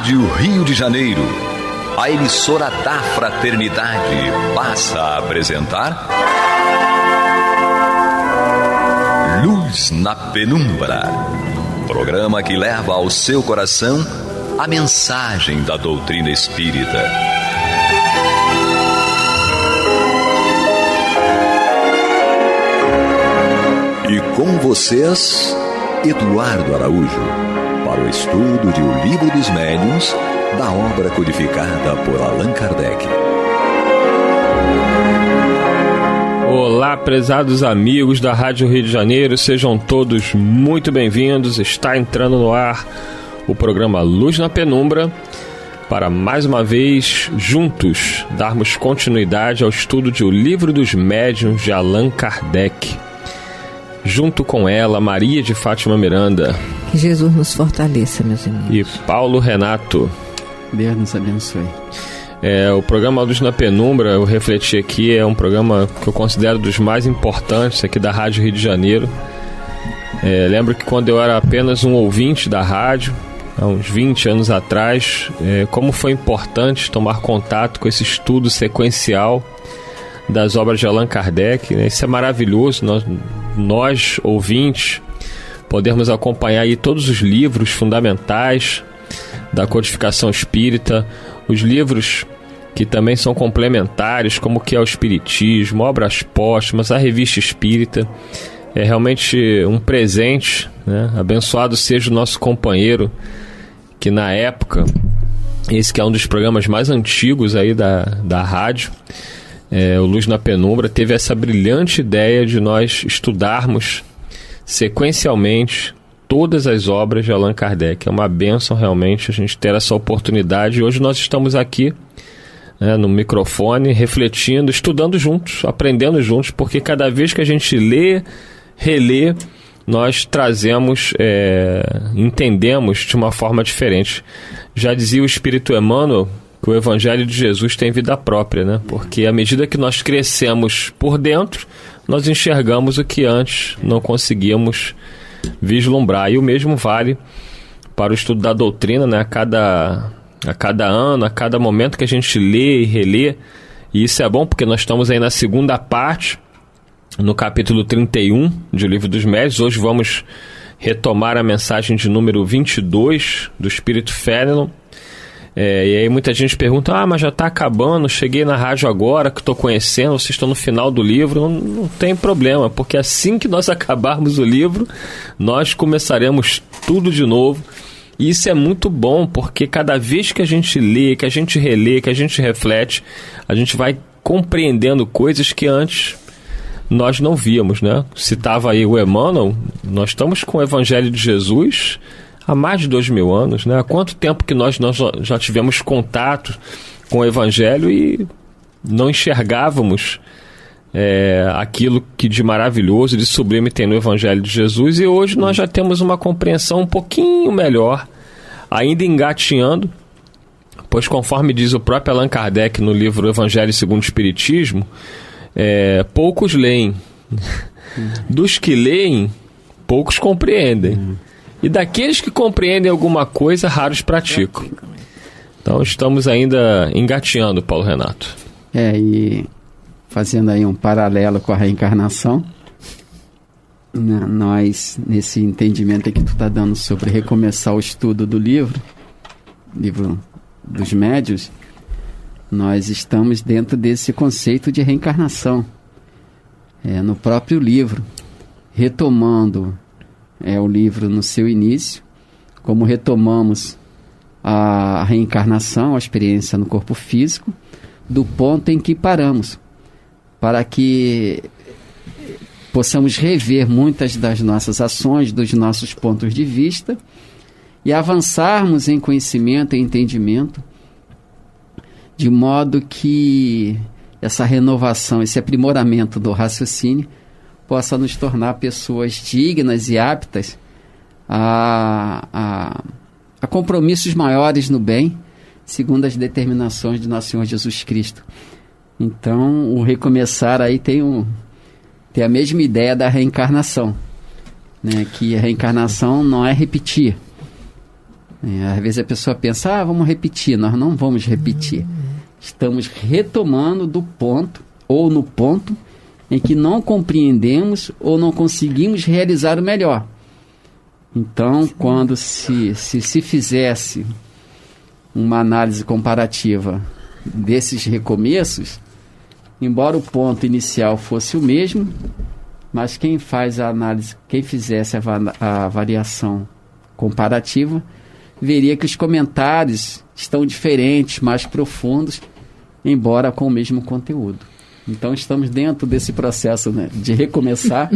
Rádio Rio de Janeiro, a emissora da fraternidade, passa a apresentar Luz na Penumbra, programa que leva ao seu coração a mensagem da doutrina espírita. E com vocês, Eduardo Araújo, para o estudo de O Livro dos Médiuns, da obra codificada por Allan Kardec. Olá, prezados amigos da Rádio Rio de Janeiro, sejam todos muito bem-vindos. Está entrando no ar o programa Luz na Penumbra, para mais uma vez, juntos, darmos continuidade ao estudo de O Livro dos Médiuns de Allan Kardec. Junto com ela, Maria de Fátima Miranda. Que Jesus nos fortaleça, meus amigos. E Paulo Renato. Deus nos abençoe. O programa Luz na Penumbra, eu refleti aqui, é um programa que eu considero dos mais importantes aqui da Rádio Rio de Janeiro. Lembro que quando eu era apenas um ouvinte da rádio, há uns 20 anos atrás, como foi importante tomar contato com esse estudo sequencial das obras de Allan Kardec, né? Isso é maravilhoso, nós ouvintes, podermos acompanhar aí todos os livros fundamentais da codificação espírita, os livros que também são complementares, como que é o Espiritismo, Obras Póstumas, a Revista Espírita. É realmente um presente, né? Abençoado seja o nosso companheiro, que na época, esse que é um dos programas mais antigos aí da rádio, o Luz na Penumbra, teve essa brilhante ideia de nós estudarmos sequencialmente todas as obras de Allan Kardec. É uma bênção realmente a gente ter essa oportunidade. Hoje nós estamos aqui, né, no microfone, refletindo, estudando juntos, aprendendo juntos, porque cada vez que a gente lê, relê, nós trazemos, entendemos de uma forma diferente. Já dizia o Espírito Emmanuel que o Evangelho de Jesus tem vida própria, né? Porque à medida que nós crescemos por dentro, nós enxergamos o que antes não conseguíamos vislumbrar. E o mesmo vale para o estudo da doutrina, né? A cada ano, a cada momento que a gente lê e relê. E isso é bom porque nós estamos aí na segunda parte, no capítulo 31 de O Livro dos Médiuns. Hoje vamos retomar a mensagem de número 22 do Espírito Fénelon. E aí muita gente pergunta, mas já está acabando, cheguei na rádio agora que estou conhecendo, vocês estão no final do livro. Não tem problema, porque assim que nós acabarmos o livro, nós começaremos tudo de novo. E isso é muito bom, porque cada vez que a gente lê, que a gente relê, que a gente reflete, a gente vai compreendendo coisas que antes nós não víamos, né? Citava aí o Emmanuel, nós estamos com o Evangelho de Jesus há mais de 2000 anos, né? Há quanto tempo que nós já tivemos contato com o Evangelho e não enxergávamos aquilo que de maravilhoso, de sublime tem no Evangelho de Jesus, e hoje nós já temos uma compreensão um pouquinho melhor, ainda engatinhando, pois conforme diz o próprio Allan Kardec no livro Evangelho segundo o Espiritismo, poucos leem. Dos que leem, poucos compreendem. E daqueles que compreendem alguma coisa, raros praticam. Então estamos ainda engateando, Paulo Renato. E fazendo aí um paralelo com a reencarnação, nós, nesse entendimento que tu está dando sobre recomeçar o estudo do livro dos médiuns, nós estamos dentro desse conceito de reencarnação. No próprio livro, retomando o livro no seu início, como retomamos a reencarnação, a experiência no corpo físico, do ponto em que paramos, para que possamos rever muitas das nossas ações, dos nossos pontos de vista, e avançarmos em conhecimento e entendimento, de modo que essa renovação, esse aprimoramento do raciocínio possa nos tornar pessoas dignas e aptas a compromissos maiores no bem, segundo as determinações de Nosso Senhor Jesus Cristo. Então, o recomeçar aí tem a mesma ideia da reencarnação, né? Que a reencarnação não é repetir. Às vezes a pessoa pensa, vamos repetir. Nós não vamos repetir. Estamos retomando do ponto, ou no ponto, em que não compreendemos ou não conseguimos realizar o melhor. Então, quando se fizesse uma análise comparativa desses recomeços, embora o ponto inicial fosse o mesmo, mas quem faz a análise, quem fizesse a variação comparativa, veria que os comentários estão diferentes, mais profundos, embora com o mesmo conteúdo. Então estamos dentro desse processo, né, de recomeçar,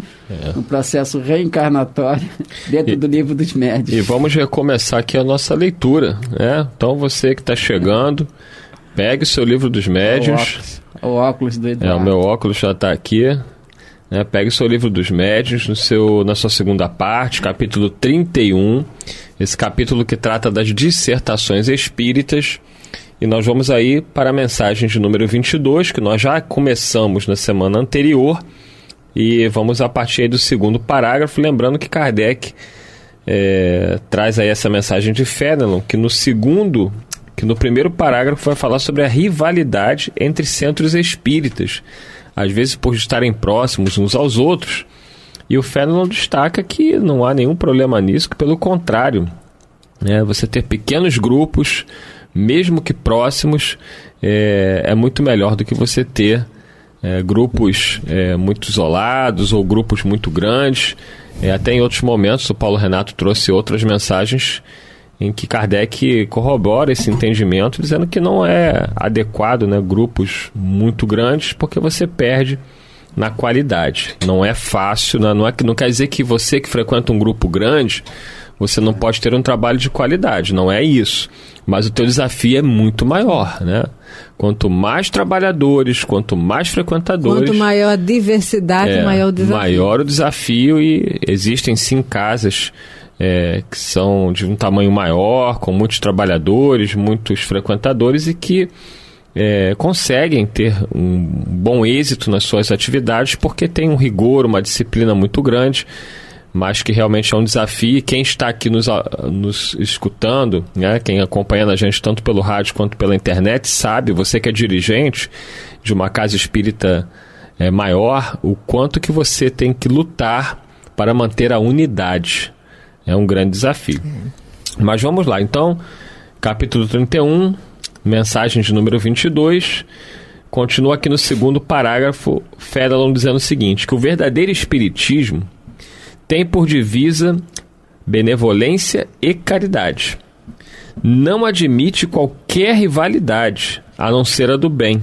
um processo reencarnatório dentro do Livro dos Médiuns. E vamos recomeçar aqui a nossa leitura, né? Então você que está chegando, pegue o seu Livro dos Médiuns. O óculos do Eduardo. O meu óculos já está aqui. Né? Pegue o seu Livro dos Médiuns na sua segunda parte, capítulo 31. Esse capítulo que trata das dissertações espíritas. E nós vamos aí para a mensagem de número 22, que nós já começamos na semana anterior, e vamos a partir aí do segundo parágrafo, lembrando que Kardec traz aí essa mensagem de Fénelon, que no primeiro parágrafo vai falar sobre a rivalidade entre centros espíritas, às vezes por estarem próximos uns aos outros, e o Fénelon destaca que não há nenhum problema nisso, que pelo contrário, né, você ter pequenos grupos, mesmo que próximos, é muito melhor do que você ter grupos muito isolados ou grupos muito grandes. Até em outros momentos, o Paulo Renato trouxe outras mensagens em que Kardec corrobora esse entendimento, dizendo que não é adequado, né, grupos muito grandes, porque você perde na qualidade. Não é fácil, né? Não quer dizer que você que frequenta um grupo grande, você não pode ter um trabalho de qualidade, não é isso. Mas o teu desafio é muito maior, né? Quanto mais trabalhadores, quanto mais frequentadores... Quanto maior a diversidade, maior o desafio. Maior o desafio, e existem sim casas que são de um tamanho maior, com muitos trabalhadores, muitos frequentadores, e que conseguem ter um bom êxito nas suas atividades, porque tem um rigor, uma disciplina muito grande, mas que realmente é um desafio. E quem está aqui nos escutando, né, quem acompanha a gente tanto pelo rádio quanto pela internet, sabe, você que é dirigente de uma casa espírita maior, o quanto que você tem que lutar para manter a unidade. É um grande desafio. Mas vamos lá, então, capítulo 31, mensagem de número 22, continua aqui no segundo parágrafo, Fénelon dizendo o seguinte, que o verdadeiro espiritismo tem por divisa benevolência e caridade. Não admite qualquer rivalidade, a não ser a do bem,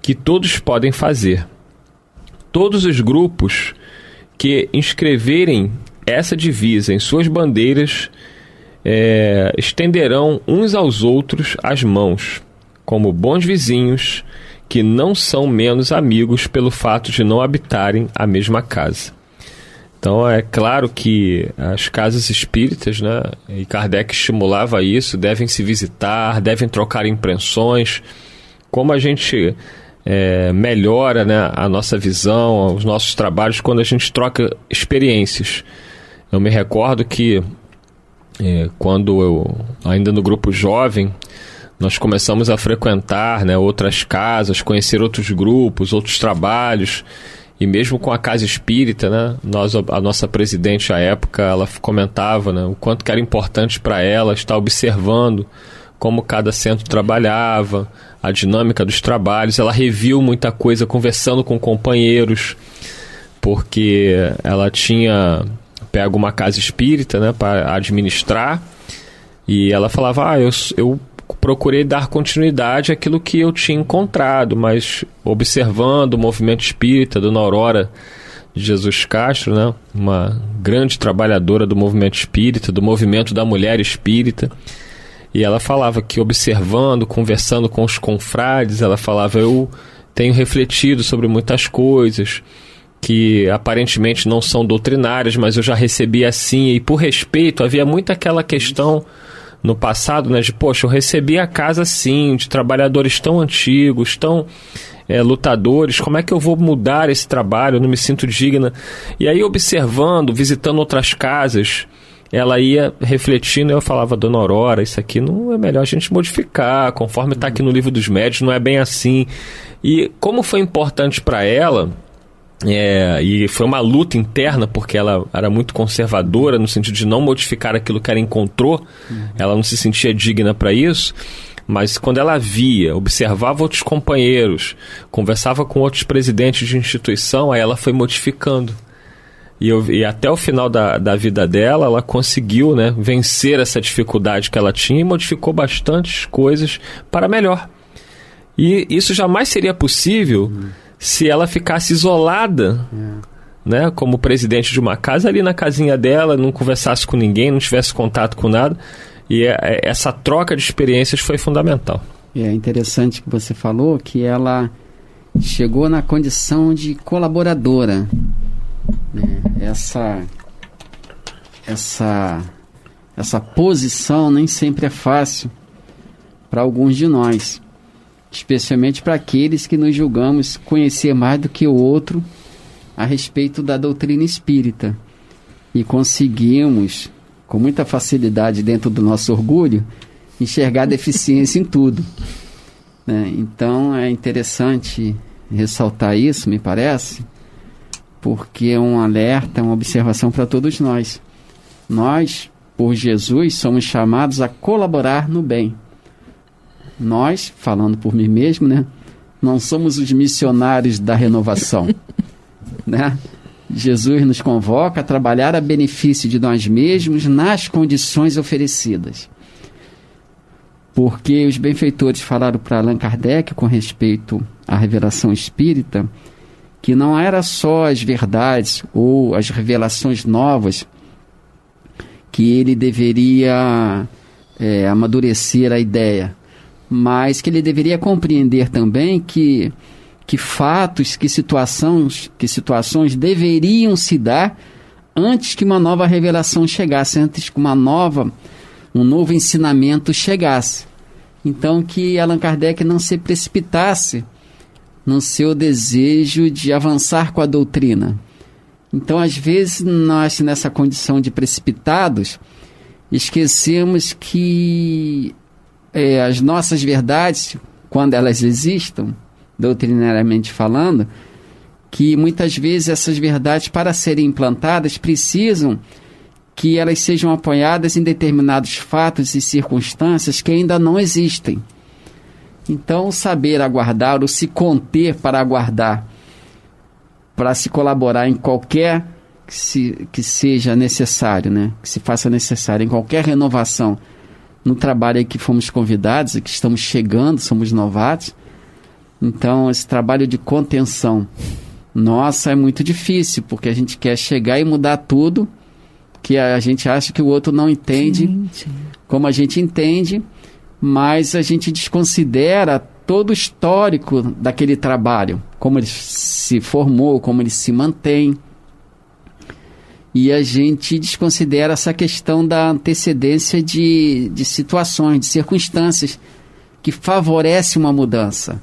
que todos podem fazer. Todos os grupos que inscreverem essa divisa em suas bandeiras estenderão uns aos outros as mãos, como bons vizinhos que não são menos amigos pelo fato de não habitarem a mesma casa. Então é claro que as casas espíritas, né, e Kardec estimulava isso, devem se visitar, devem trocar impressões. Como a gente melhora, né, a nossa visão, os nossos trabalhos, quando a gente troca experiências. Eu me recordo que quando eu, ainda no grupo jovem, nós começamos a frequentar, né, outras casas, conhecer outros grupos, outros trabalhos. E mesmo com a casa espírita, né, a nossa presidente à época, ela comentava, né, o quanto que era importante para ela estar observando como cada centro trabalhava, a dinâmica dos trabalhos. Ela reviu muita coisa conversando com companheiros, porque ela tinha pego uma casa espírita, né, para administrar, e ela falava, eu procurei dar continuidade àquilo que eu tinha encontrado, mas observando o movimento espírita, Dona Aurora de Jesus Castro, né, uma grande trabalhadora do movimento espírita, do movimento da mulher espírita, e ela falava que observando, conversando com os confrades, ela falava, eu tenho refletido sobre muitas coisas que aparentemente não são doutrinárias, mas eu já recebi assim, e por respeito, havia muito aquela questão no passado, né, de, poxa, eu recebi a casa assim, de trabalhadores tão antigos, tão lutadores, como é que eu vou mudar esse trabalho? Eu não me sinto digna. E aí, observando, visitando outras casas, ela ia refletindo e eu falava, Dona Aurora, isso aqui não é melhor a gente modificar, conforme está aqui no Livro dos Médiuns, não é bem assim. E como foi importante para ela, e foi uma luta interna, porque ela era muito conservadora, no sentido de não modificar aquilo que ela encontrou, ela não se sentia digna para isso, mas quando ela via, observava outros companheiros, conversava com outros presidentes de instituição, aí ela foi modificando. E até o final da vida dela, ela conseguiu, né, vencer essa dificuldade que ela tinha e modificou bastantes coisas para melhor. E isso jamais seria possível se ela ficasse isolada, né, como presidente de uma casa, ali na casinha dela, não conversasse com ninguém, não tivesse contato com nada. E essa troca de experiências foi fundamental. É interessante que você falou que ela chegou na condição de colaboradora. Essa posição nem sempre é fácil para alguns de nós, especialmente para aqueles que nos julgamos conhecer mais do que o outro a respeito da doutrina espírita e conseguimos, com muita facilidade dentro do nosso orgulho, enxergar deficiência em tudo, né? Então é interessante ressaltar isso, me parece, porque é um alerta, uma observação para todos nós. Nós, por Jesus, somos chamados a colaborar no bem. Nós, falando por mim mesmo, né, não somos os missionários da renovação, né? Jesus nos convoca a trabalhar a benefício de nós mesmos nas condições oferecidas. Porque os benfeitores falaram para Allan Kardec com respeito à revelação espírita, que não era só as verdades ou as revelações novas que ele deveria amadurecer a ideia, mas que ele deveria compreender também que fatos, que situações deveriam se dar antes que uma nova revelação chegasse, antes que um novo ensinamento chegasse. Então, que Allan Kardec não se precipitasse no seu desejo de avançar com a doutrina. Então, às vezes, nós, nessa condição de precipitados, esquecemos que as nossas verdades, quando elas existam, doutrinariamente falando, que muitas vezes essas verdades, para serem implantadas, precisam que elas sejam apoiadas em determinados fatos e circunstâncias que ainda não existem. Então, saber aguardar ou se conter para aguardar, para se colaborar em qualquer que seja necessário, né? Que se faça necessário em qualquer renovação no trabalho em que fomos convidados, que estamos chegando, somos novatos. Então, esse trabalho de contenção, nossa, é muito difícil, porque a gente quer chegar e mudar tudo, que a gente acha que o outro não entende como a gente entende, mas a gente desconsidera todo o histórico daquele trabalho, como ele se formou, como ele se mantém. E a gente desconsidera essa questão da antecedência de situações, de circunstâncias que favorece uma mudança.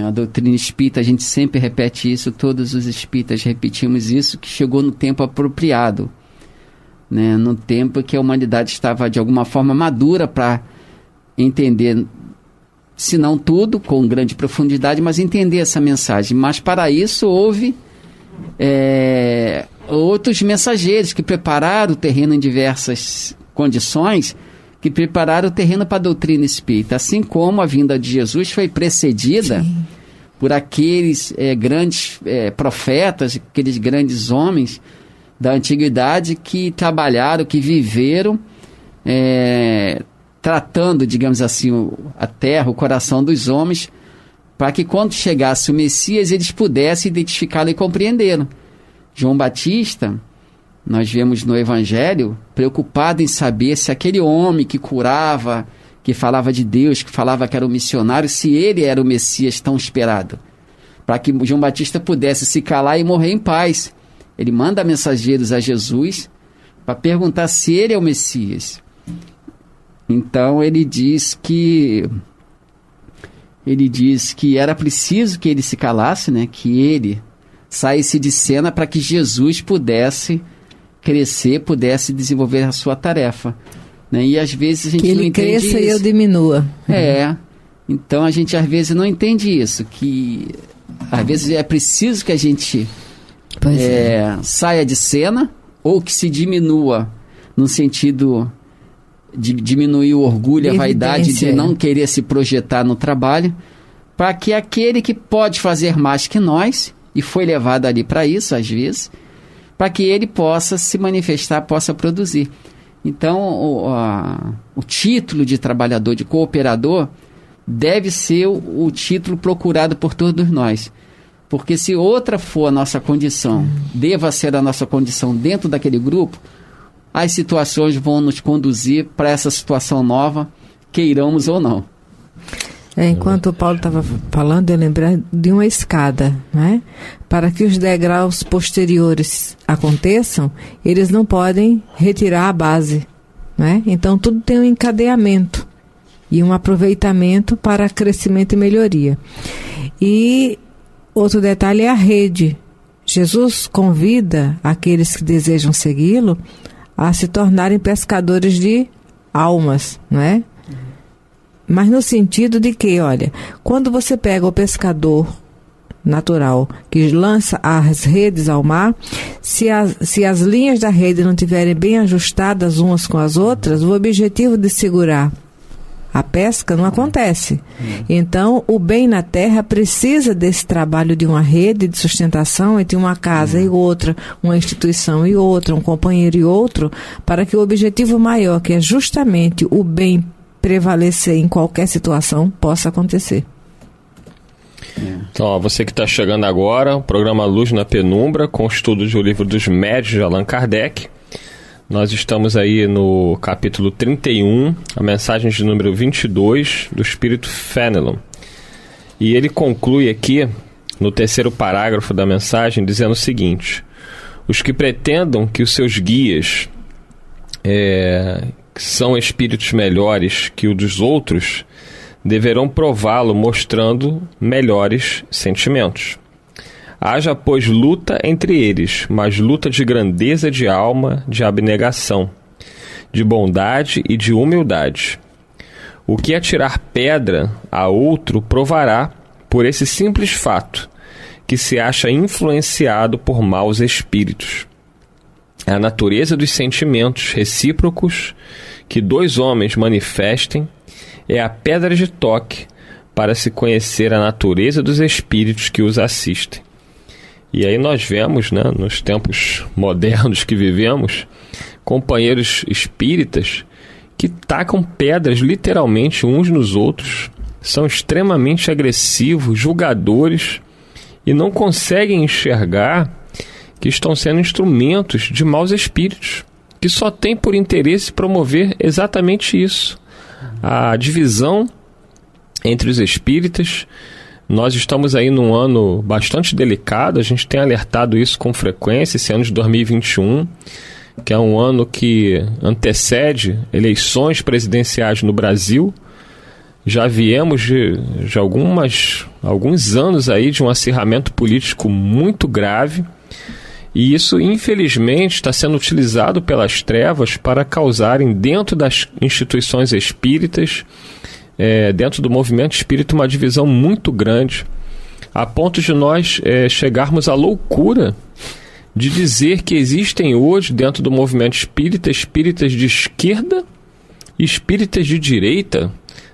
A doutrina espírita, a gente sempre repete isso, todos os espíritas repetimos isso, que chegou no tempo apropriado, no tempo que a humanidade estava de alguma forma madura para entender, se não tudo, com grande profundidade, mas entender essa mensagem. Mas para isso houve outros mensageiros que prepararam o terreno em diversas condições, que prepararam o terreno para a doutrina espírita, assim como a vinda de Jesus foi precedida por aqueles grandes profetas, aqueles grandes homens da antiguidade que trabalharam, que viveram tratando, digamos assim, a terra, o coração dos homens, para que quando chegasse o Messias eles pudessem identificá-lo e compreendê-lo. João Batista, nós vemos no Evangelho, preocupado em saber se aquele homem que curava, que falava de Deus, que falava que era um missionário, se ele era o Messias tão esperado, para que João Batista pudesse se calar e morrer em paz. Ele manda mensageiros a Jesus para perguntar se ele é o Messias. Então ele diz que era preciso que ele se calasse, que ele saísse de cena para que Jesus pudesse crescer, pudesse desenvolver a sua tarefa. Né? E às vezes a gente não entende isso. Que ele cresça e eu diminua. Então a gente às vezes não entende isso, que às vezes é preciso que a gente saia de cena, ou que se diminua no sentido de diminuir o orgulho, a vaidade de não querer se projetar no trabalho, para que aquele que pode fazer mais que nós, e foi levado ali para isso às vezes, para que ele possa se manifestar, possa produzir. Então o título de trabalhador, de cooperador, deve ser o título procurado por todos nós. Porque se outra for a nossa condição, deva ser a nossa condição dentro daquele grupo, as situações vão nos conduzir para essa situação nova, queiramos ou não. Enquanto o Paulo estava falando, eu lembrei de uma escada, né? Para que os degraus posteriores aconteçam, eles não podem retirar a base, né? Então tudo tem um encadeamento e um aproveitamento para crescimento e melhoria. E outro detalhe é a rede. Jesus convida aqueles que desejam segui-lo a se tornarem pescadores de almas, não é? Mas no sentido de que, olha, quando você pega o pescador natural que lança as redes ao mar, se as linhas da rede não estiverem bem ajustadas umas com as outras, o objetivo de segurar a pesca não acontece. Então, o bem na terra precisa desse trabalho de uma rede de sustentação entre uma casa e outra, uma instituição e outra, um companheiro e outro, para que o objetivo maior, que é justamente o bem prevalecer em qualquer situação, possa acontecer. Então, você que está chegando agora, o programa Luz na Penumbra, com o estudo do Livro dos Médiuns de Allan Kardec. Nós estamos aí no capítulo 31, a mensagem de número 22 do Espírito Fenelon. E ele conclui aqui, no terceiro parágrafo da mensagem, dizendo o seguinte: os que pretendam que os seus guias são espíritos melhores que os dos outros, deverão prová-lo mostrando melhores sentimentos. Haja, pois, luta entre eles, mas luta de grandeza de alma, de abnegação, de bondade e de humildade. O que atirar pedra a outro provará, por esse simples fato, que se acha influenciado por maus espíritos. A natureza dos sentimentos recíprocos que dois homens manifestem é a pedra de toque para se conhecer a natureza dos espíritos que os assistem. E aí nós vemos, né, nos tempos modernos que vivemos, companheiros espíritas que tacam pedras literalmente uns nos outros, são extremamente agressivos, julgadores, e não conseguem enxergar que estão sendo instrumentos de maus espíritos, que só têm por interesse promover exatamente isso, a divisão entre os espíritas. Nós estamos aí num ano bastante delicado, a gente tem alertado isso com frequência, esse ano de 2021, que é um ano que antecede eleições presidenciais no Brasil. Já viemos de alguns anos aí de um acirramento político muito grave, e isso, infelizmente, está sendo utilizado pelas trevas para causarem dentro das instituições espíritas, dentro do movimento espírita, uma divisão muito grande, a ponto de nós chegarmos à loucura de dizer que existem hoje, dentro do movimento espírita, espíritas de esquerda e espíritas de direita,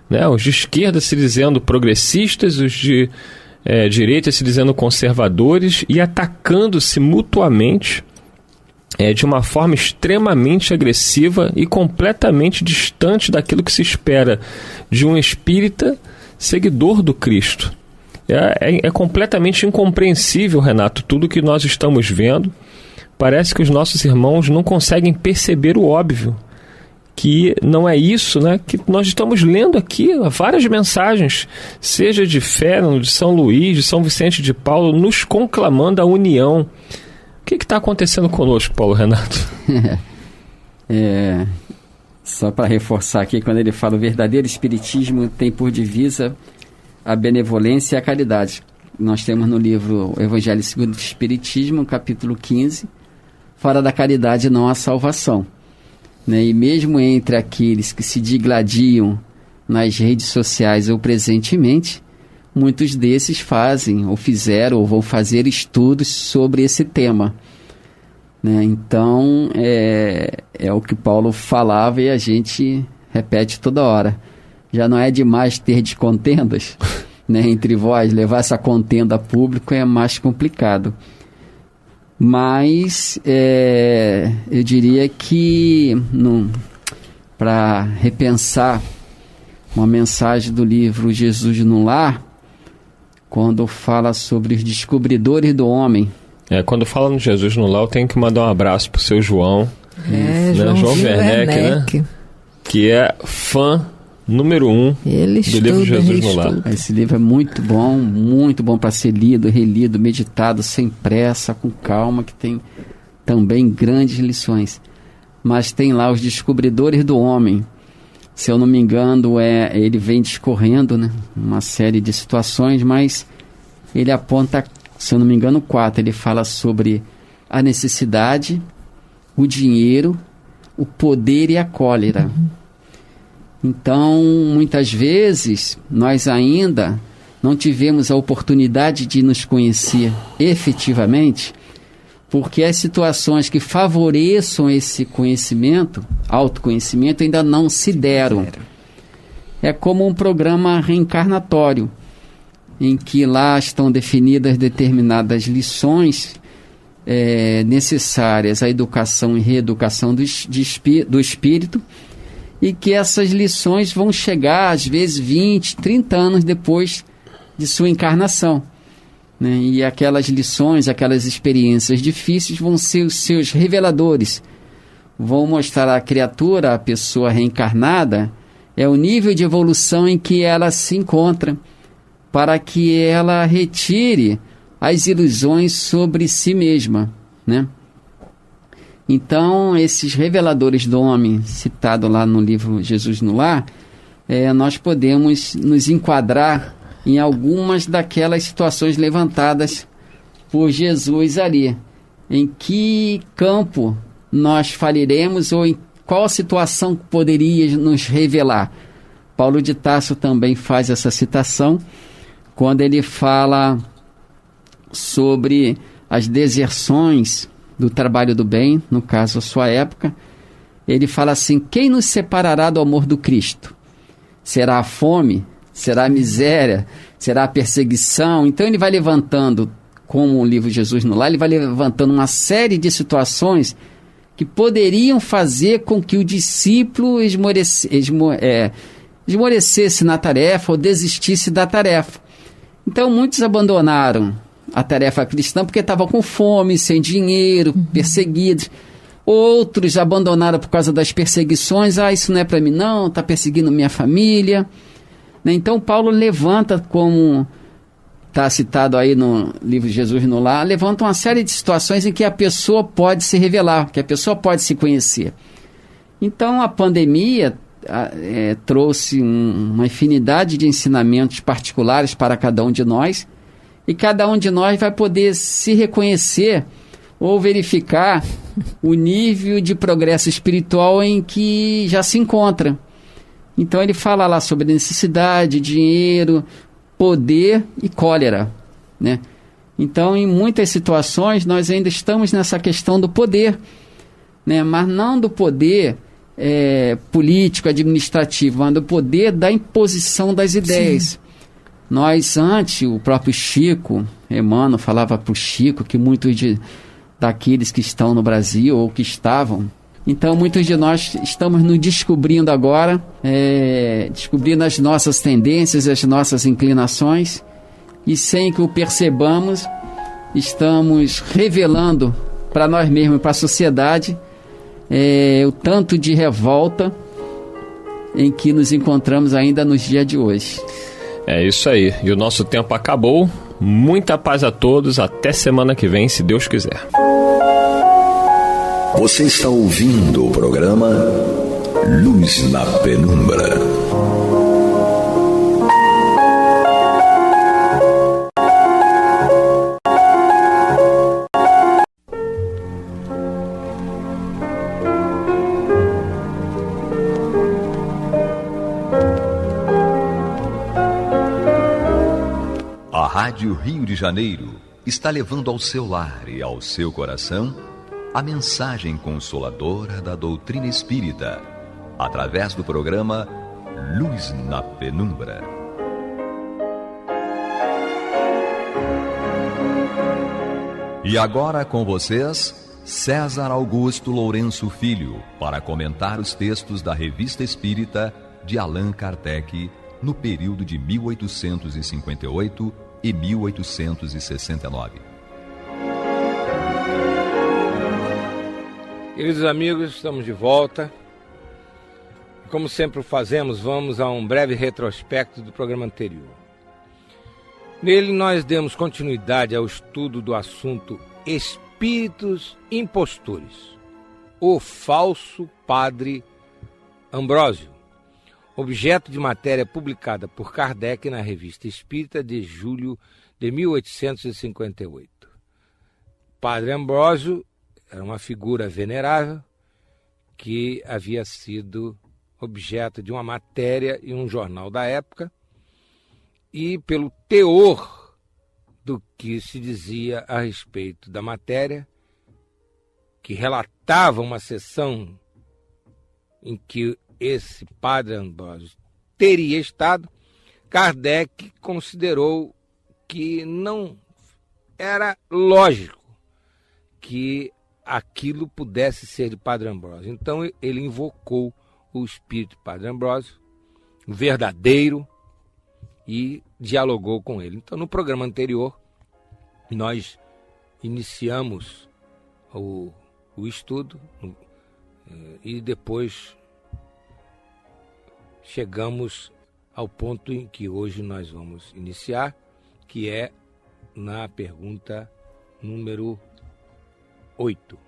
né? Os de esquerda se dizendo progressistas, os de direita se dizendo conservadores, e atacando-se mutuamente de uma forma extremamente agressiva e completamente distante daquilo que se espera de um espírita seguidor do Cristo. É completamente incompreensível, Renato, tudo que nós estamos vendo. Parece que os nossos irmãos não conseguem perceber o óbvio, que não é isso, né, que nós estamos lendo aqui várias mensagens, seja de Fenelon, de São Luís, de São Vicente de Paulo, nos conclamando a união. O que está acontecendo conosco, Paulo Renato? Só para reforçar aqui, quando ele fala o verdadeiro espiritismo tem por divisa a benevolência e a caridade. Nós temos no livro Evangelho segundo o Espiritismo, capítulo 15, fora da caridade não há salvação, né? E mesmo entre aqueles que se digladiam nas redes sociais ou presentemente, muitos desses fazem, ou fizeram, ou vão fazer estudos sobre esse tema, né? Então, é o que Paulo falava e a gente repete toda hora. Já não é demais ter contendas, né, entre vós, levar essa contenda a público é mais complicado. Mas eu diria que para repensar uma mensagem do livro Jesus no Lar, quando fala sobre os descobridores do homem. Quando fala no Jesus no Lar, eu tenho que mandar um abraço pro seu João. João Werneck, né? Que é fã número 1 do livro Jesus no Lar. Esse livro é muito bom para ser lido, relido, meditado, sem pressa, com calma, que tem também grandes lições. Mas tem lá os descobridores do homem. Se eu não me engano, ele vem discorrendo, né, uma série de situações, mas ele aponta, se eu não me engano, 4. Ele fala sobre a necessidade, o dinheiro, o poder e a cólera. Então, muitas vezes, nós ainda não tivemos a oportunidade de nos conhecer efetivamente, porque as situações que favoreçam esse conhecimento, autoconhecimento, ainda não se deram. É como um programa reencarnatório, em que lá estão definidas determinadas lições necessárias à educação e reeducação do espírito, e que essas lições vão chegar, às vezes, 20, 30 anos depois de sua encarnação, né? E aquelas lições, aquelas experiências difíceis vão ser os seus reveladores, vão mostrar à criatura, à pessoa reencarnada, o nível de evolução em que ela se encontra, para que ela retire as ilusões sobre si mesma, né? Então, esses reveladores do homem, citado lá no livro Jesus no Lar, nós podemos nos enquadrar em algumas daquelas situações levantadas por Jesus ali. Em que campo nós faliremos ou em qual situação poderia nos revelar? Paulo de Tarso também faz essa citação quando ele fala sobre as deserções do trabalho do bem, no caso a sua época. Ele fala assim: quem nos separará do amor do Cristo? Será a fome? Será a miséria? Será a perseguição? Então ele vai levantando, como o livro Jesus no Lar, ele vai levantando uma série de situações que poderiam fazer com que o discípulo esmorecesse na tarefa ou desistisse da tarefa. Então muitos abandonaram a tarefa cristã porque estavam com fome, sem dinheiro, perseguidos. Outros abandonaram por causa das perseguições. Isso não é para mim não, está perseguindo minha família. Então Paulo levanta, como está citado aí no livro Jesus no Lar, levanta uma série de situações em que a pessoa pode se revelar, que a pessoa pode se conhecer. Então a pandemia trouxe uma infinidade de ensinamentos particulares para cada um de nós, e cada um de nós vai poder se reconhecer ou verificar o nível de progresso espiritual em que já se encontra. Então ele fala lá sobre necessidade, dinheiro, poder e cólera, né? Então, em muitas situações, nós ainda estamos nessa questão do poder, né? Mas não do poder político, administrativo, mas do poder da imposição das ideias. Sim. Nós, antes, o próprio Chico, Emmanuel falava para o Chico que muitos daqueles que estão no Brasil ou que estavam, então muitos de nós estamos nos descobrindo agora, descobrindo as nossas tendências, as nossas inclinações, e sem que o percebamos, estamos revelando para nós mesmos e para a sociedade o tanto de revolta em que nos encontramos ainda nos dias de hoje. É isso aí, e o nosso tempo acabou. Muita paz a todos, até semana que vem, se Deus quiser. Você está ouvindo o programa Luz na Penumbra. Rádio Rio de Janeiro está levando ao seu lar e ao seu coração a mensagem consoladora da doutrina espírita, através do programa Luz na Penumbra. E agora com vocês, César Augusto Lourenço Filho, para comentar os textos da Revista Espírita de Allan Kardec no período de 1858 e 1869. Queridos amigos, estamos de volta. Como sempre fazemos, vamos a um breve retrospecto do programa anterior. Nele nós demos continuidade ao estudo do assunto Espíritos Impostores, o falso padre Ambrósio, objeto de matéria publicada por Kardec na Revista Espírita de julho de 1858. Padre Ambrósio era uma figura venerável que havia sido objeto de uma matéria em um jornal da época, e pelo teor do que se dizia a respeito da matéria, que relatava uma sessão em que esse padre Ambrósio teria estado, Kardec considerou que não era lógico que aquilo pudesse ser de Padre Ambrósio. Então ele invocou o espírito de Padre Ambrósio, o verdadeiro, e dialogou com ele. Então, no programa anterior, nós iniciamos o estudo e depois chegamos ao ponto em que hoje nós vamos iniciar, que é na pergunta número 8.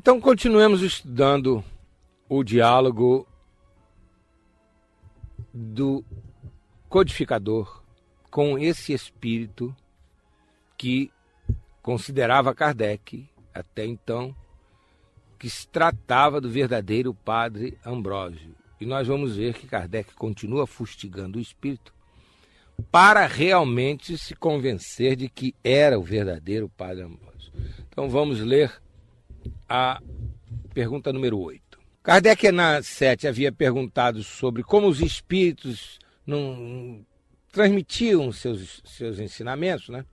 Então, continuemos estudando o diálogo do codificador com esse espírito que considerava Kardec, até então, que se tratava do verdadeiro padre Ambrósio. E nós vamos ver que Kardec continua fustigando o espírito para realmente se convencer de que era o verdadeiro padre Ambrósio. Então vamos ler a pergunta número 8. Kardec, na 7, havia perguntado sobre como os espíritos não transmitiam seus ensinamentos, né?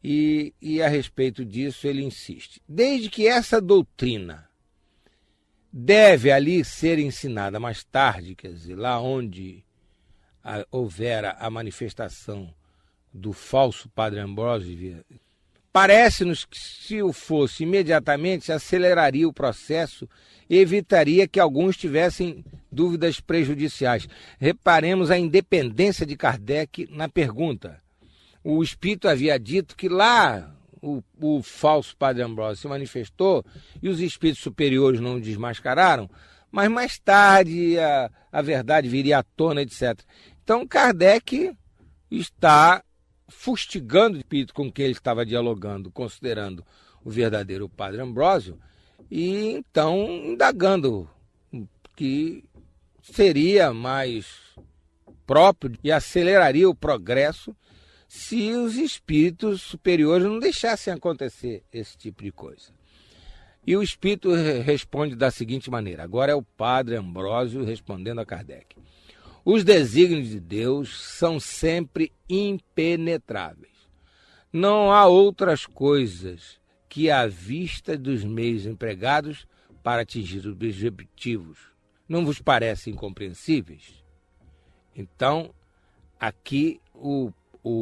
E a respeito disso ele insiste. Desde que essa doutrina deve ali ser ensinada mais tarde, quer dizer, lá onde houvera a manifestação do falso padre Ambrósio, parece-nos que, se o fosse imediatamente, aceleraria o processo e evitaria que alguns tivessem dúvidas prejudiciais. Reparemos a independência de Kardec na pergunta. O espírito havia dito que lá o falso padre Ambrósio se manifestou e os espíritos superiores não o desmascararam, mas mais tarde a verdade viria à tona, etc. Então Kardec está fustigando o espírito com quem ele estava dialogando, considerando o verdadeiro padre Ambrósio, e então indagando que seria mais próprio e aceleraria o progresso se os espíritos superiores não deixassem acontecer esse tipo de coisa. E o espírito responde da seguinte maneira, agora é o padre Ambrósio respondendo a Kardec. Os desígnios de Deus são sempre impenetráveis. Não há outras coisas que à vista dos meios empregados para atingir os objetivos não vos parecem incompreensíveis? Então, aqui o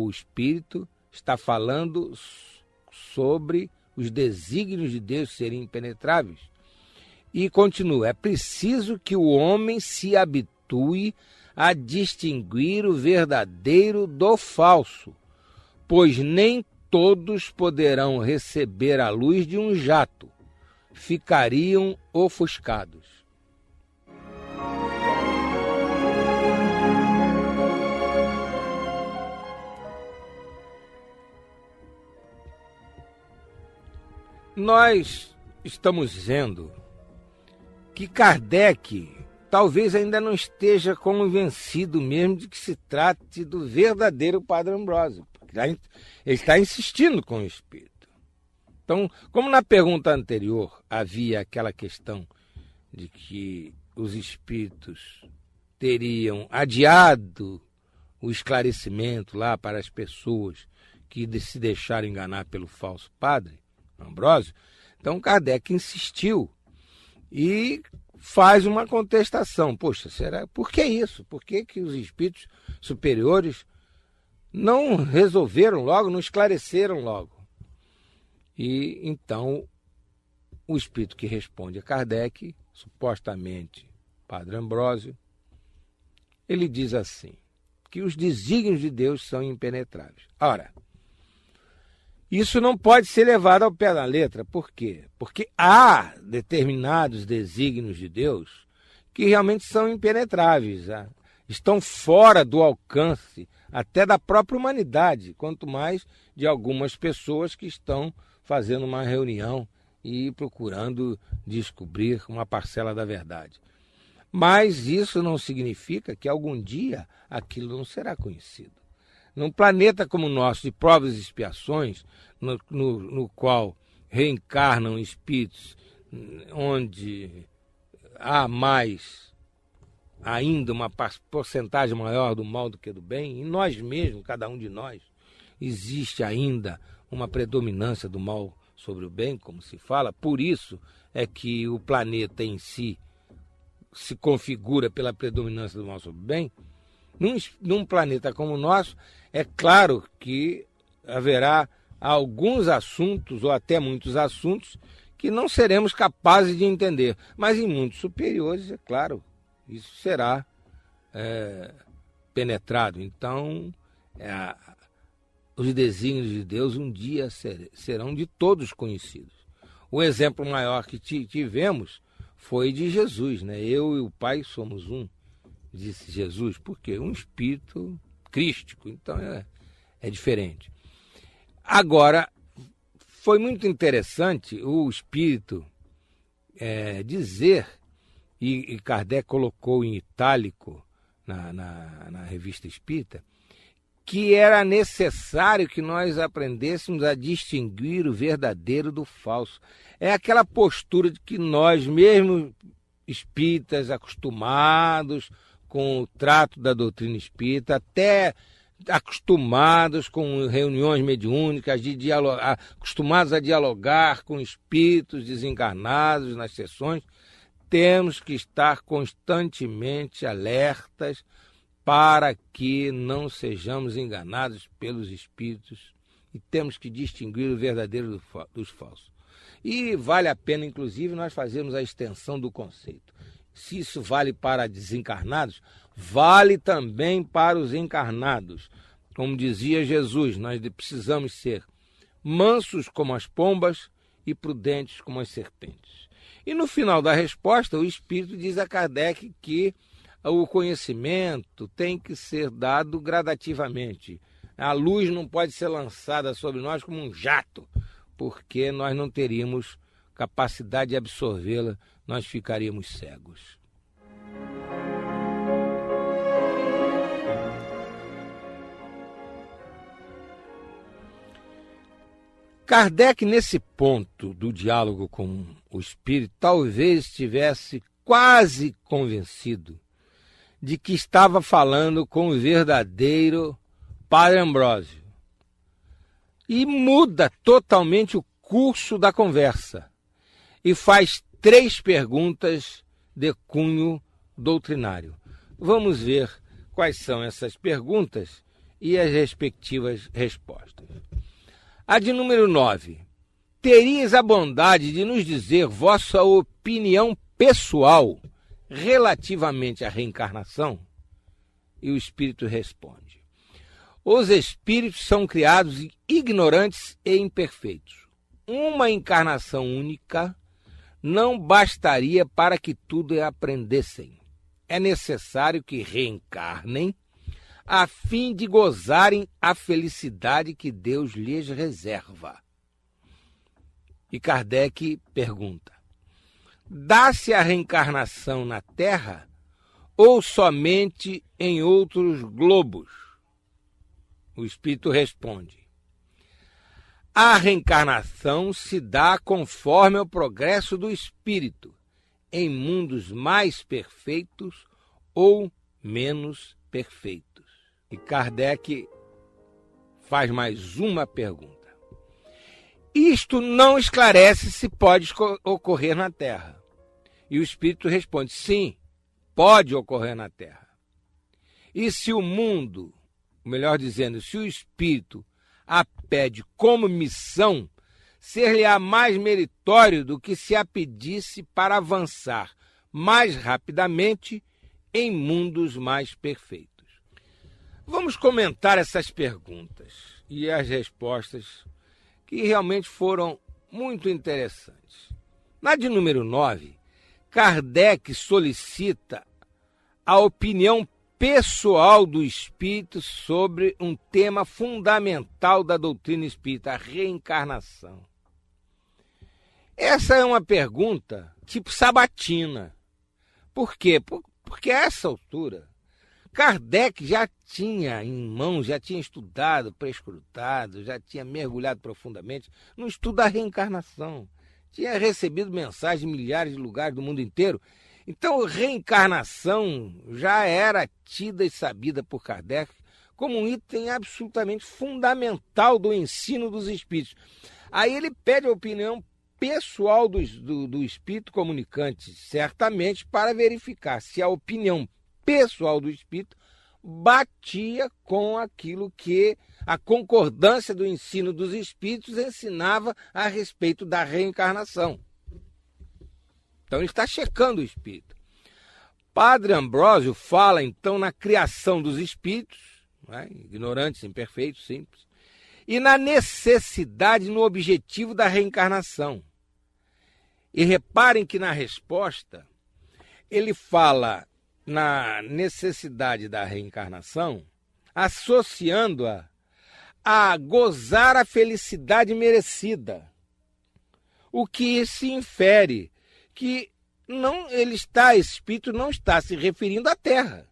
Espírito está falando sobre os desígnios de Deus serem impenetráveis. E continua, é preciso que o homem se habitue a distinguir o verdadeiro do falso, pois nem todos poderão receber a luz de um jato, ficariam ofuscados. Nós estamos vendo que Kardec talvez ainda não esteja convencido mesmo de que se trate do verdadeiro Padre Ambrósio. Ele está insistindo com o Espírito. Então, como na pergunta anterior havia aquela questão de que os Espíritos teriam adiado o esclarecimento lá para as pessoas que se deixaram enganar pelo falso padre Ambrósio, então Kardec insistiu e faz uma contestação. Poxa, por que isso? Por que os espíritos superiores não resolveram logo, não esclareceram logo? E então o espírito que responde a Kardec, supostamente Padre Ambrósio, ele diz assim, que os desígnios de Deus são impenetráveis. Ora, isso não pode ser levado ao pé da letra. Por quê? Porque há determinados desígnios de Deus que realmente são impenetráveis, estão fora do alcance até da própria humanidade, quanto mais de algumas pessoas que estão fazendo uma reunião e procurando descobrir uma parcela da verdade. Mas isso não significa que algum dia aquilo não será conhecido. Num planeta como o nosso, de provas e expiações, no qual reencarnam espíritos, onde há mais ainda uma porcentagem maior do mal do que do bem, e nós mesmos, cada um de nós, existe ainda uma predominância do mal sobre o bem, como se fala. Por isso é que o planeta em si se configura pela predominância do mal sobre o bem. Num planeta como o nosso, é claro que haverá alguns assuntos, ou até muitos assuntos, que não seremos capazes de entender. Mas em mundos superiores, é claro, isso será penetrado. Então, os desígnios de Deus um dia serão de todos conhecidos. O exemplo maior que tivemos foi de Jesus, né? Eu e o Pai somos um, disse Jesus, porque um espírito crístico, então é diferente. Agora, foi muito interessante o espírito dizer, e Kardec colocou em itálico na Revista Espírita, que era necessário que nós aprendêssemos a distinguir o verdadeiro do falso. É aquela postura de que nós, mesmo espíritas acostumados com o trato da doutrina espírita, até acostumados com reuniões mediúnicas, acostumados a dialogar com espíritos desencarnados nas sessões, temos que estar constantemente alertas para que não sejamos enganados pelos espíritos, e temos que distinguir o verdadeiro dos falsos. E vale a pena, inclusive, nós fazermos a extensão do conceito. Se isso vale para desencarnados, vale também para os encarnados. Como dizia Jesus, nós precisamos ser mansos como as pombas e prudentes como as serpentes. E no final da resposta, o Espírito diz a Kardec que o conhecimento tem que ser dado gradativamente. A luz não pode ser lançada sobre nós como um jato, porque nós não teríamos capacidade de absorvê-la, nós ficaríamos cegos. Kardec, nesse ponto do diálogo com o Espírito, talvez estivesse quase convencido de que estava falando com o verdadeiro Padre Ambrósio. E muda totalmente o curso da conversa e faz 3 perguntas de cunho doutrinário. Vamos ver quais são essas perguntas e as respectivas respostas. A de número 9. Terias a bondade de nos dizer vossa opinião pessoal relativamente à reencarnação? E o Espírito responde: os espíritos são criados ignorantes e imperfeitos. Uma encarnação única não bastaria para que tudo aprendessem. É necessário que reencarnem a fim de gozarem a felicidade que Deus lhes reserva. E Kardec pergunta: dá-se a reencarnação na Terra ou somente em outros globos? O espírito responde: a reencarnação se dá conforme o progresso do espírito, em mundos mais perfeitos ou menos perfeitos. E Kardec faz mais uma pergunta. Isto não esclarece se pode ocorrer na Terra. E o espírito responde: sim, pode ocorrer na Terra. E se o mundo, melhor dizendo, se o espírito a pede como missão, ser-lhe-á mais meritório do que se a pedisse para avançar mais rapidamente em mundos mais perfeitos. Vamos comentar essas perguntas e as respostas, que realmente foram muito interessantes. Na de número 9, Kardec solicita a opinião pessoal do espírito sobre um tema fundamental da doutrina espírita, a reencarnação. Essa é uma pergunta tipo sabatina. Por quê? Porque a essa altura, Kardec já tinha em mãos, já tinha estudado, prescrutado, já tinha mergulhado profundamente no estudo da reencarnação. Tinha recebido mensagens de milhares de lugares do mundo inteiro. Então, reencarnação já era tida e sabida por Kardec como um item absolutamente fundamental do ensino dos espíritos. Aí ele pede a opinião pessoal do espírito comunicante, certamente para verificar se a opinião pessoal do espírito batia com aquilo que a concordância do ensino dos espíritos ensinava a respeito da reencarnação. Então ele está checando o espírito. Padre Ambrósio fala então na criação dos espíritos, né, ignorantes, imperfeitos, simples, e na necessidade, no objetivo da reencarnação. E reparem que na resposta ele fala na necessidade da reencarnação, associando-a a gozar a felicidade merecida. O que se infere que espírito não está se referindo à Terra,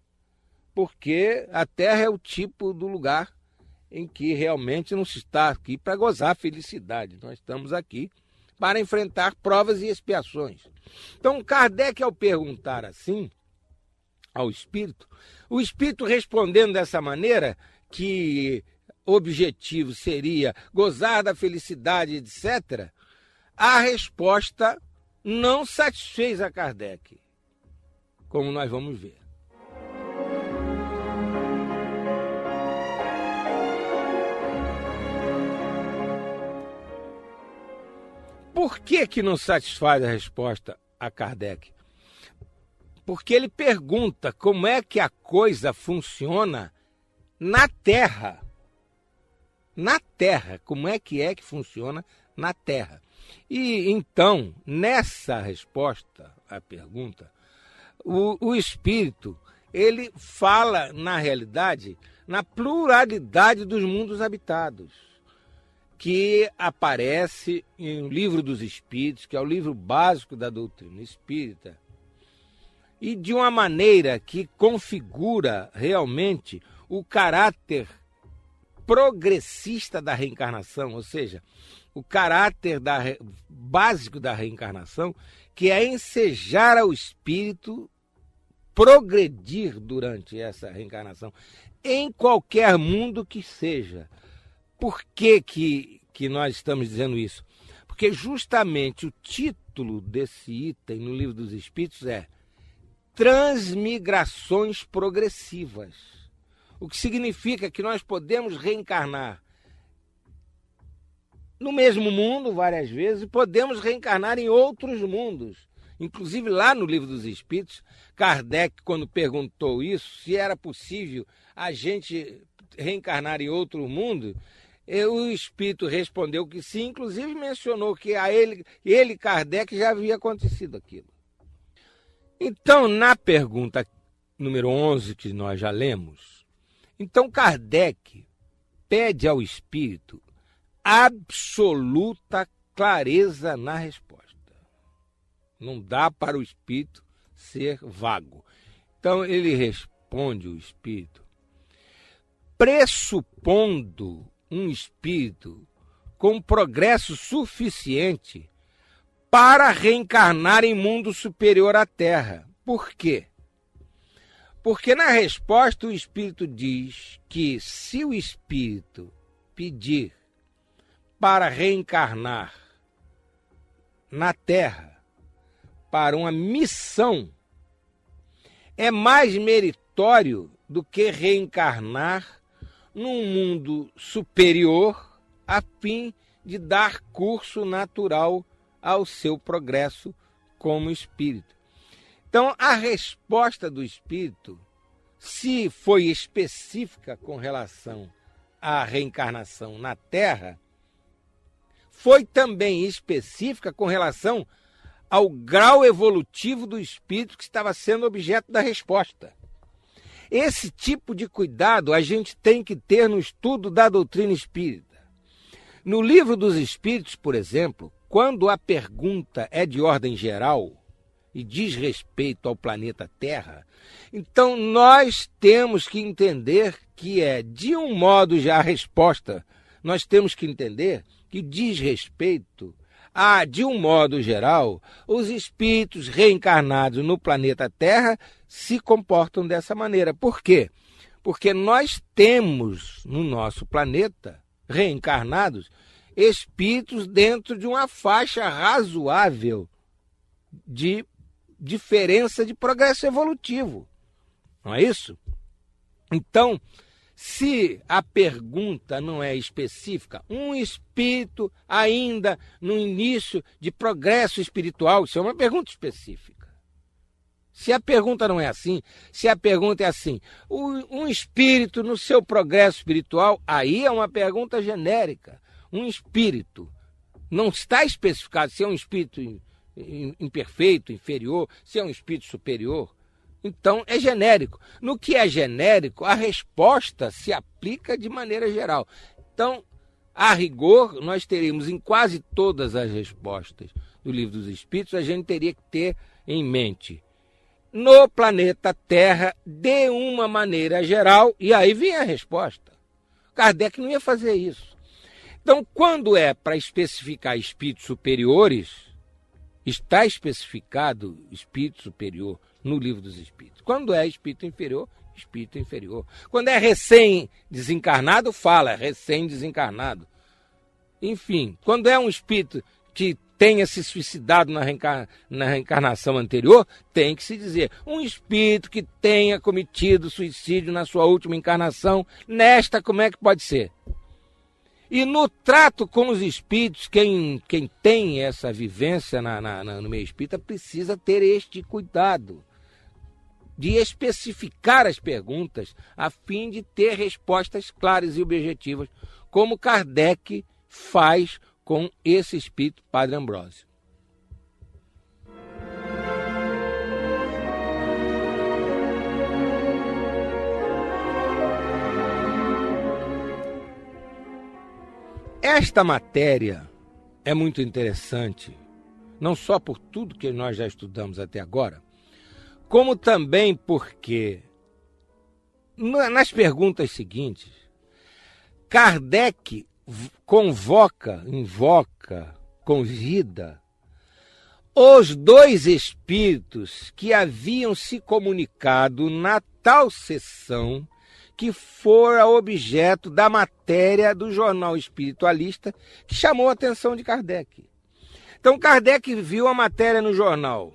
porque a Terra é o tipo do lugar em que realmente não se está aqui para gozar a felicidade. Nós estamos aqui para enfrentar provas e expiações. Então, Kardec, ao perguntar assim ao espírito, o espírito respondendo dessa maneira, que o objetivo seria gozar da felicidade, etc., a resposta não satisfez a Kardec, como nós vamos ver. Por que não satisfaz a resposta a Kardec? Porque ele pergunta como é que a coisa funciona na Terra. Na Terra, como é que funciona na Terra? E então, nessa resposta à pergunta, o espírito, ele fala, na realidade, na pluralidade dos mundos habitados, que aparece em O Livro dos Espíritos, que é o livro básico da doutrina espírita, e de uma maneira que configura realmente o caráter progressista da reencarnação, ou seja, o caráter básico da reencarnação, que é ensejar ao espírito progredir durante essa reencarnação, em qualquer mundo que seja. Por que nós estamos dizendo isso? Porque justamente o título desse item no Livro dos Espíritos é Transmigrações Progressivas, o que significa que nós podemos reencarnar no mesmo mundo várias vezes e podemos reencarnar em outros mundos. Inclusive lá no Livro dos Espíritos, Kardec, quando perguntou isso, se era possível a gente reencarnar em outro mundo, o Espírito respondeu que sim, inclusive mencionou que a ele, Kardec, já havia acontecido aquilo. Então, na pergunta número 11, que nós já lemos, então Kardec pede ao Espírito absoluta clareza na resposta. Não dá para o Espírito ser vago. Então ele responde, o espírito, pressupondo um espírito com progresso suficiente para reencarnar em mundo superior à Terra. Por quê? Porque na resposta o espírito diz que se o espírito pedir para reencarnar na Terra para uma missão, é mais meritório do que reencarnar num mundo superior a fim de dar curso natural ao seu progresso como espírito. Então, a resposta do espírito, se foi específica com relação à reencarnação na Terra, foi também específica com relação ao grau evolutivo do espírito que estava sendo objeto da resposta. Esse tipo de cuidado a gente tem que ter no estudo da doutrina espírita. No Livro dos Espíritos, por exemplo, quando a pergunta é de ordem geral e diz respeito ao planeta Terra, então nós temos que entender que de um modo já a resposta, nós temos que entender que diz respeito a, de um modo geral, os espíritos reencarnados no planeta Terra se comportam dessa maneira. Por quê? Porque nós temos no nosso planeta, reencarnados, espíritos dentro de uma faixa razoável de diferença de progresso evolutivo. Não é isso? Então, se a pergunta não é específica, um espírito ainda no início de progresso espiritual, isso é uma pergunta específica. Se a pergunta não é assim, se a pergunta é assim, um espírito no seu progresso espiritual, aí é uma pergunta genérica. Um espírito, não está especificado se é um espírito imperfeito, inferior, se é um espírito superior. Então, é genérico. No que é genérico, a resposta se aplica de maneira geral. Então, a rigor, nós teríamos em quase todas as respostas do Livro dos Espíritos, a gente teria que ter em mente no planeta Terra de uma maneira geral, e aí vem a resposta. Kardec não ia fazer isso. Então, quando é para especificar espíritos superiores, está especificado espírito superior no Livro dos Espíritos. Quando é espírito inferior, espírito inferior. Quando é recém-desencarnado, fala recém-desencarnado. Enfim, quando é um espírito que tenha se suicidado na reencarnação anterior, tem que se dizer um espírito que tenha cometido suicídio na sua última encarnação, nesta, como é que pode ser? E no trato com os espíritos, quem tem essa vivência no meio espírita precisa ter este cuidado de especificar as perguntas a fim de ter respostas claras e objetivas, como Kardec faz com esse espírito, Padre Ambrósio. Esta matéria é muito interessante, não só por tudo que nós já estudamos até agora, como também porque, nas perguntas seguintes, Kardec convida os dois espíritos que haviam se comunicado na tal sessão que fora objeto da matéria do jornal espiritualista que chamou a atenção de Kardec. Então Kardec viu a matéria no jornal.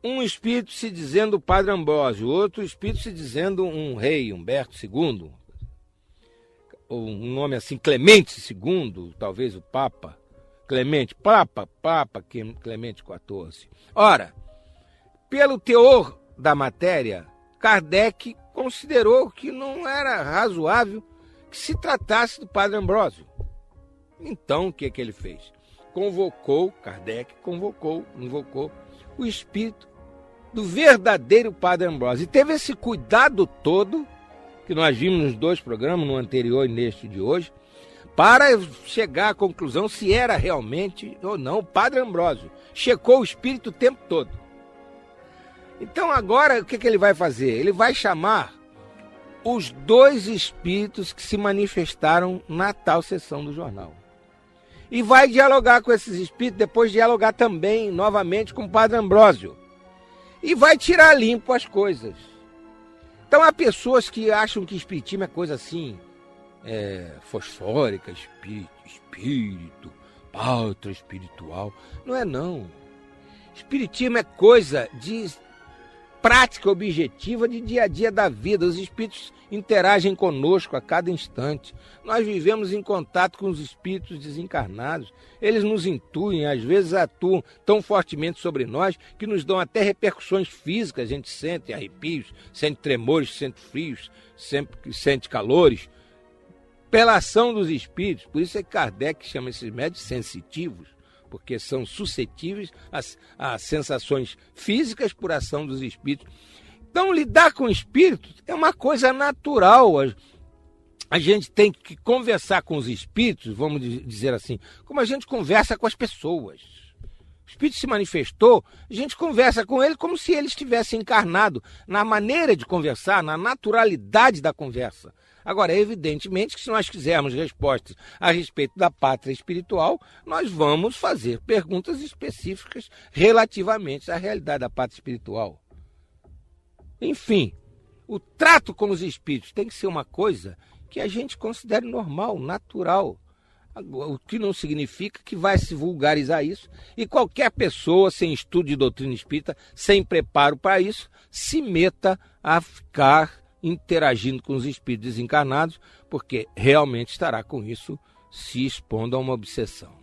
Um espírito se dizendo Padre Ambrósio, outro espírito se dizendo um rei, Humberto II, ou um nome assim, Clemente II, talvez o Papa, Papa Clemente XIV. Ora, pelo teor da matéria, Kardec considerou que não era razoável que se tratasse do Padre Ambrósio. Então, o que ele fez? Kardec invocou o espírito do verdadeiro Padre Ambrósio. E teve esse cuidado todo, que nós vimos nos dois programas, no anterior e neste de hoje, para chegar à conclusão se era realmente ou não o Padre Ambrósio. Checou o espírito o tempo todo. Então agora o que ele vai fazer? Ele vai chamar os 2 espíritos que se manifestaram na tal sessão do jornal. E vai dialogar com esses espíritos, depois dialogar também, novamente, com o Padre Ambrósio. E vai tirar limpo as coisas. Então há pessoas que acham que espiritismo é coisa assim, fosfórica, espírito, pauta espiritual. Não é não. Espiritismo é coisa de prática objetiva de dia a dia da vida. Os espíritos interagem conosco a cada instante. Nós vivemos em contato com os espíritos desencarnados. Eles nos intuem, às vezes atuam tão fortemente sobre nós que nos dão até repercussões físicas. A gente sente arrepios, sente tremores, sente frios, sente calores. Pela ação dos espíritos. Por isso é que Kardec chama esses médios sensitivos, porque são suscetíveis a sensações físicas por ação dos espíritos. Então, lidar com espíritos é uma coisa natural. A gente tem que conversar com os espíritos, vamos dizer assim, como a gente conversa com as pessoas. O espírito se manifestou, a gente conversa com ele como se ele estivesse encarnado, na maneira de conversar, na naturalidade da conversa. Agora, evidentemente que se nós quisermos respostas a respeito da pátria espiritual, nós vamos fazer perguntas específicas relativamente à realidade da pátria espiritual. Enfim, o trato com os espíritos tem que ser uma coisa que a gente considere normal, natural. O que não significa que vai se vulgarizar isso e qualquer pessoa sem estudo de doutrina espírita, sem preparo para isso, se meta a ficar interagindo com os espíritos desencarnados, porque realmente estará com isso se expondo a uma obsessão.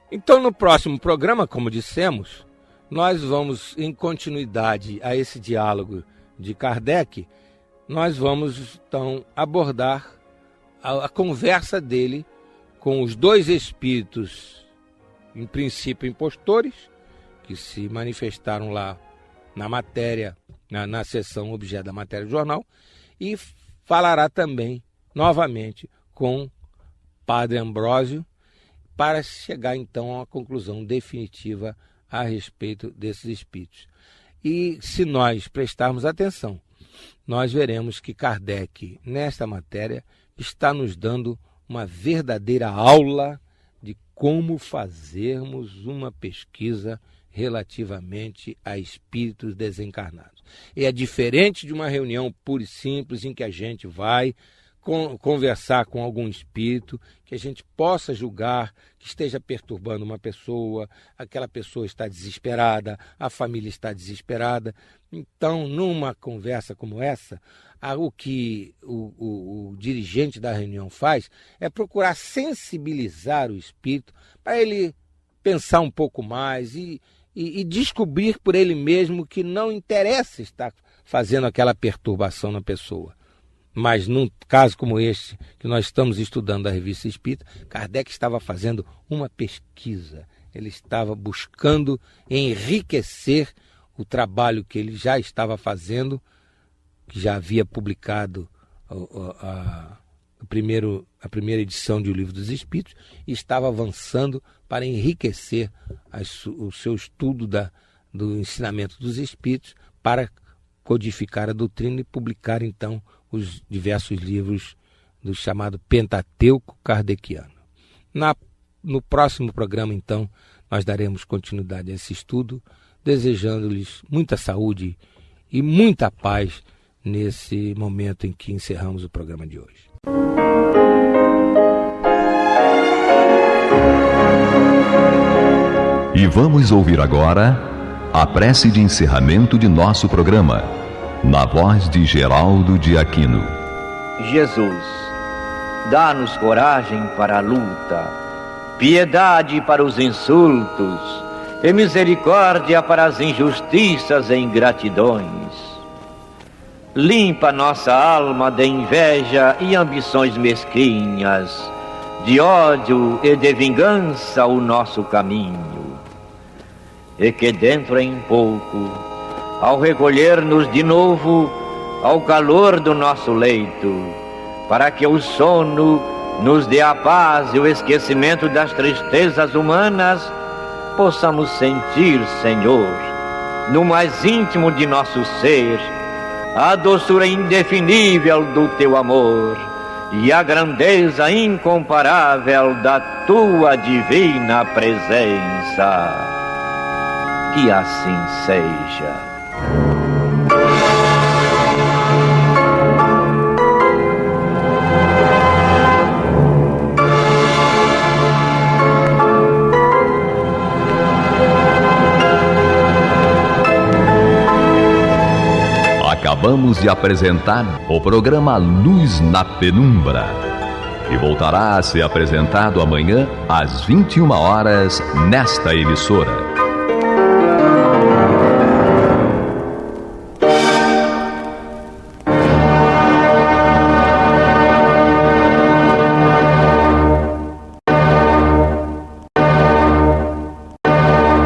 Então, no próximo programa, como dissemos, nós vamos, em continuidade a esse diálogo de Kardec, nós vamos, então, abordar a conversa dele com os 2 espíritos, em princípio impostores, que se manifestaram lá na matéria, na seção objeto da matéria do jornal, e falará também, novamente, com Padre Ambrósio, para chegar então a uma conclusão definitiva a respeito desses espíritos. E se nós prestarmos atenção, nós veremos que Kardec, nesta matéria, está nos dando uma verdadeira aula de como fazermos uma pesquisa relativamente a espíritos desencarnados. E é diferente de uma reunião pura e simples em que a gente vai conversar com algum espírito, que a gente possa julgar que esteja perturbando uma pessoa, aquela pessoa está desesperada, a família está desesperada. Então, numa conversa como essa, o que o dirigente da reunião faz é procurar sensibilizar o espírito para ele pensar um pouco mais e descobrir por ele mesmo que não interessa estar fazendo aquela perturbação na pessoa. Mas num caso como este, que nós estamos estudando da Revista Espírita, Kardec estava fazendo uma pesquisa. Ele estava buscando enriquecer o trabalho que ele já estava fazendo, que já havia publicado a primeira edição de O Livro dos Espíritos, e estava avançando para enriquecer o seu estudo do ensinamento dos Espíritos, para codificar a doutrina e publicar, então, os diversos livros do chamado Pentateuco Kardeciano. No próximo programa, então, nós daremos continuidade a esse estudo, desejando-lhes muita saúde e muita paz nesse momento em que encerramos o programa de hoje. E vamos ouvir agora a prece de encerramento de nosso programa, na voz de Geraldo de Aquino. Jesus, dá-nos coragem para a luta, piedade para os insultos e misericórdia para as injustiças e ingratidões. Limpa nossa alma de inveja e ambições mesquinhas, de ódio e de vingança o nosso caminho. E que dentro em pouco, ao recolher-nos de novo, ao calor do nosso leito, para que o sono nos dê a paz e o esquecimento das tristezas humanas, possamos sentir, Senhor, no mais íntimo de nosso ser, a doçura indefinível do Teu amor e a grandeza incomparável da Tua divina presença. Que assim seja. Acabamos de apresentar o programa Luz na Penumbra, que voltará a ser apresentado amanhã às 21 horas nesta emissora.